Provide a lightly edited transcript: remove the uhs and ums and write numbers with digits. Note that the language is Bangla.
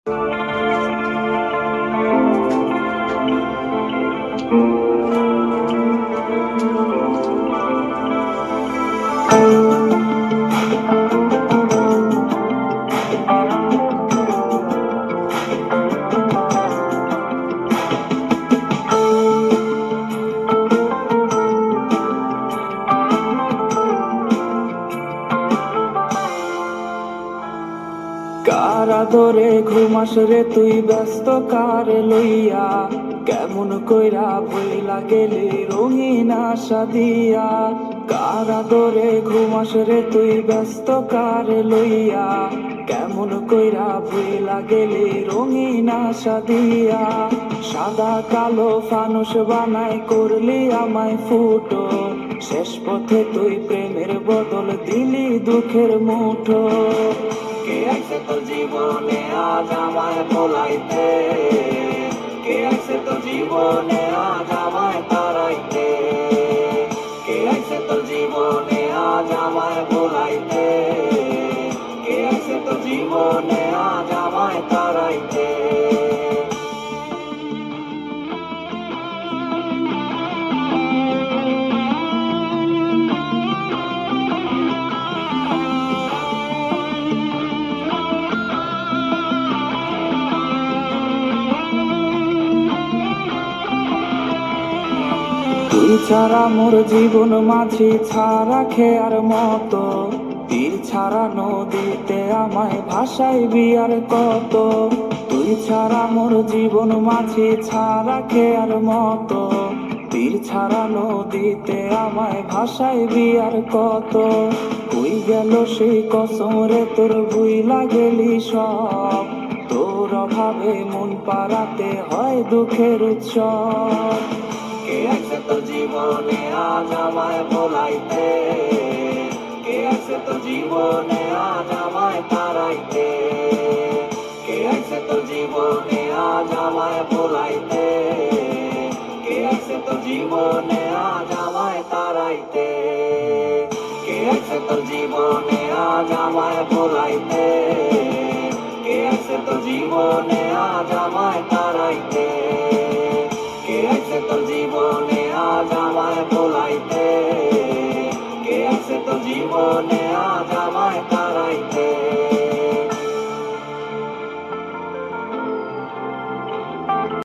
কার আদরে ঘুমাস রে তুই ব্যস্ত কারে লইয়া, কেমন কইরা ভইলা গেলি রঙিন আশা দিয়া। কার আদরে ঘুমাস রে তুই ব্যস্ত কারে লইয়া, কেমন কইরা ভইলা গেলি রঙিন আশা দিয়া। সাদা কালো ফানুস বানায় করলি আমায় ফুটো, শেষ পথে তুই প্রেমের বদল দিলি দুঃখের মুঠো। কে আইছে তোর জীবনে আজ আমায় ভোলাইতে, কে আইছে তোর জীবনে আজ আমায় তাড়াইতে, কে আইছে তোর জীবনে আজ আমায় ভোলাইতে, কে আইছে তোর জীবনে আজ আমায় তাড়াইতে। তুই ছাড়া মোর জীবন মাঝি ছাড়া খেয়ার মতো, তীর ছাড়া নদীতে আমায় ভাসাইবি আর কত। তুই ছাড়া মোর জীবন মাঝি ছাড়া খেয়ার মতো, তীর ছাড়া নদীতে আমায় ভাসাইবি আর কত। কই গেল সেই কসম রে তোর ভুইলা গেলি সব, তোর অভাবে মন পাড়াতে হয় দুঃখের উৎসব। কে আইছে তোর জীবনে আজ আমায় ভোলাইতে, কে আইছে তোর জীবনে আজ আমায় তাড়াইতে, কে আইছে তোর জীবনে আজ আমায় ভোলাইতে, কে আইছে তোর জীবনে আজ আমায় তাড়াইতে, কে আইছে তোর জীবনে আজ আমায় ভোলাইতে, কে আইছে তোর জীবনে আজ আমায় তাড়াইতে, কে আইছে তোর জীবনে আজ আমায় ভোলাইতে, কে আইছে তোর জীবনে